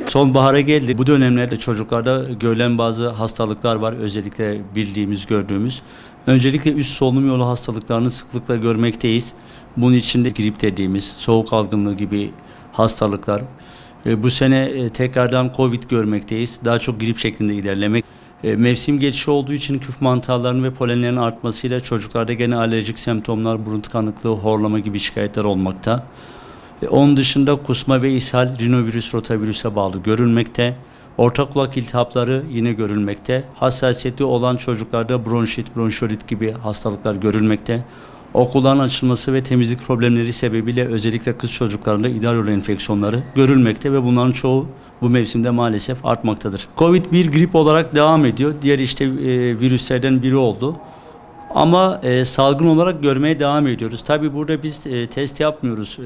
Sonbahara geldi. Bu dönemlerde çocuklarda görülen bazı hastalıklar var. Özellikle bildiğimiz, gördüğümüz. Öncelikle üst solunum yolu hastalıklarını sıklıkla görmekteyiz. Bunun içinde grip dediğimiz, soğuk algınlığı gibi hastalıklar. Bu sene tekrardan Covid görmekteyiz. Daha çok grip şeklinde ilerlemek. Mevsim geçişi olduğu için küf mantarlarının ve polenlerin artmasıyla çocuklarda gene alerjik semptomlar, burun tıkanıklığı, horlama gibi şikayetler olmakta. Onun dışında kusma ve ishal rinovirüs, rotavirüse bağlı görülmekte. Orta kulak iltihapları yine görülmekte. Hassasiyeti olan çocuklarda bronşit, bronşolit gibi hastalıklar görülmekte. Okulların açılması ve temizlik problemleri sebebiyle özellikle kız çocuklarında idrar yolu enfeksiyonları görülmekte ve bunların çoğu bu mevsimde maalesef artmaktadır. Covid bir grip olarak devam ediyor. Diğer virüslerden biri oldu. Ama salgın olarak görmeye devam ediyoruz. Tabii burada biz test yapmıyoruz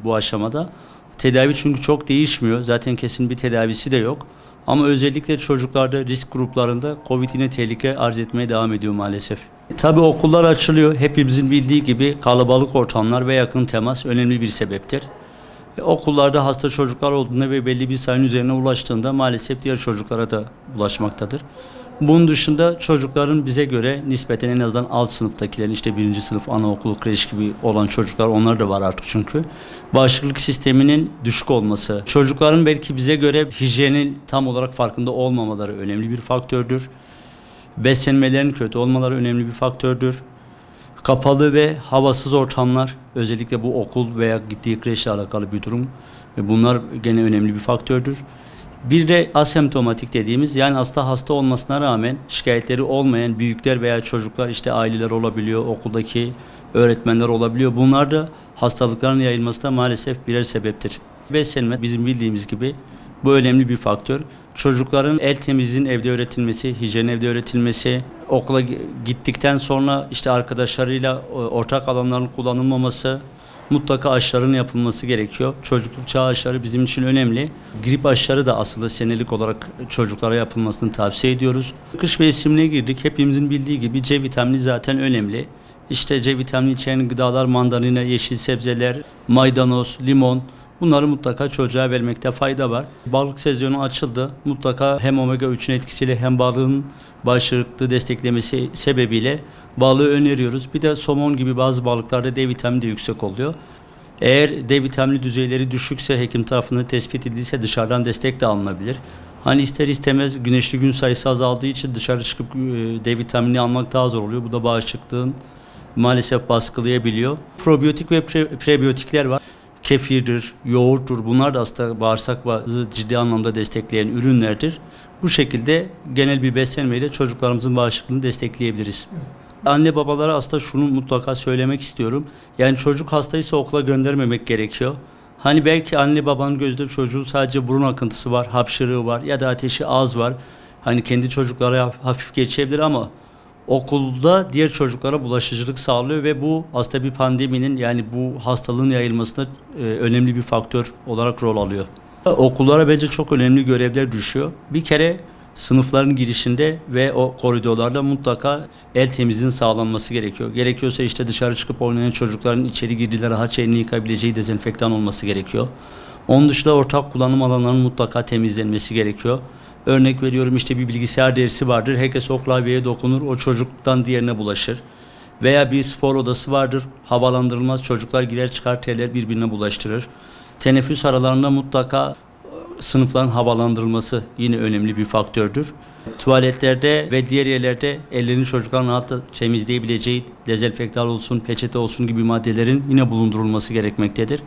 bu aşamada. Tedavi çünkü çok değişmiyor. Zaten kesin bir tedavisi de yok. Ama özellikle çocuklarda, risk gruplarında Covid yine tehlike arz etmeye devam ediyor maalesef. Tabii okullar açılıyor. Hepimizin bildiği gibi kalabalık ortamlar ve yakın temas önemli bir sebeptir. Okullarda hasta çocuklar olduğunda ve belli bir sayının üzerine ulaştığında maalesef diğer çocuklara da ulaşmaktadır. Bunun dışında çocukların bize göre nispeten en azından alt sınıftakilerin işte 1. sınıf anaokulu, kreş gibi olan çocuklar onlar da var artık çünkü. Bağışıklık sisteminin düşük olması, çocukların belki bize göre hijyenin tam olarak farkında olmamaları önemli bir faktördür. Beslenmelerin kötü olmaları önemli bir faktördür. Kapalı ve havasız ortamlar, özellikle bu okul veya gittiği kreşle alakalı bir durum. Bunlar gene önemli bir faktördür. Bir de asemptomatik dediğimiz, yani hasta olmasına rağmen şikayetleri olmayan büyükler veya çocuklar, işte aileler olabiliyor, okuldaki öğretmenler olabiliyor. Bunlar da hastalıkların yayılmasına maalesef birer sebeptir. Beslenme bizim bildiğimiz gibi bu önemli bir faktör. Çocukların el temizliğinin evde öğretilmesi, hijyen evde öğretilmesi, okula gittikten sonra işte arkadaşlarıyla ortak alanların kullanılmaması, mutlaka aşıların yapılması gerekiyor. Çocukluk çağı aşıları bizim için önemli. Grip aşıları da aslında senelik olarak çocuklara yapılmasını tavsiye ediyoruz. Kış mevsimine girdik. Hepimizin bildiği gibi C vitamini zaten önemli. İşte C vitamini içeren gıdalar, mandalina, yeşil sebzeler, maydanoz, limon. Bunları mutlaka çocuğa vermekte fayda var. Balık sezonu açıldı. Mutlaka hem omega 3'ün etkisiyle hem balığın bağışıklığı desteklemesi sebebiyle balığı öneriyoruz. Bir de somon gibi bazı balıklarda D vitamini de yüksek oluyor. Eğer D vitamini düzeyleri düşükse, hekim tarafından tespit edildiyse dışarıdan destek de alınabilir. Hani ister istemez güneşli gün sayısı azaldığı için dışarı çıkıp D vitamini almak daha zor oluyor. Bu da bağışıklığın maalesef baskılayabiliyor. Probiyotik ve prebiyotikler var. Kefirdir, yoğurttur. Bunlar da aslında bağırsakları ciddi anlamda destekleyen ürünlerdir. Bu şekilde genel bir beslenmeyle çocuklarımızın bağışıklığını destekleyebiliriz. Anne babalara aslında şunu mutlaka söylemek istiyorum. Yani çocuk hastaysa okula göndermemek gerekiyor. Hani belki anne babanın gözünde çocuğun sadece burun akıntısı var, hapşırığı var ya da ateşi az var. Hani kendi çocuklara hafif geçebilir ama okulda diğer çocuklara bulaşıcılık sağlıyor ve bu aslında bir pandeminin, yani bu hastalığın yayılmasında önemli bir faktör olarak rol alıyor. Okullara bence çok önemli görevler düşüyor. Bir kere sınıfların girişinde ve o koridorlarda mutlaka el temizliğinin sağlanması gerekiyor. Gerekiyorsa işte dışarı çıkıp oynayan çocukların içeri girdiğinde rahatça elini yıkayabileceği dezenfektan olması gerekiyor. Onun dışında ortak kullanım alanlarının mutlaka temizlenmesi gerekiyor. Örnek veriyorum, işte bir bilgisayar dersi vardır. Herkes o klavyeye dokunur, o çocuktan diğerine bulaşır. Veya bir spor odası vardır. Havalandırılmaz, çocuklar girer çıkar, terler birbirine bulaştırır. Teneffüs aralarında mutlaka sınıfların havalandırılması yine önemli bir faktördür. Tuvaletlerde ve diğer yerlerde ellerini çocukların rahatça temizleyebileceği dezenfektan olsun, peçete olsun gibi maddelerin yine bulundurulması gerekmektedir.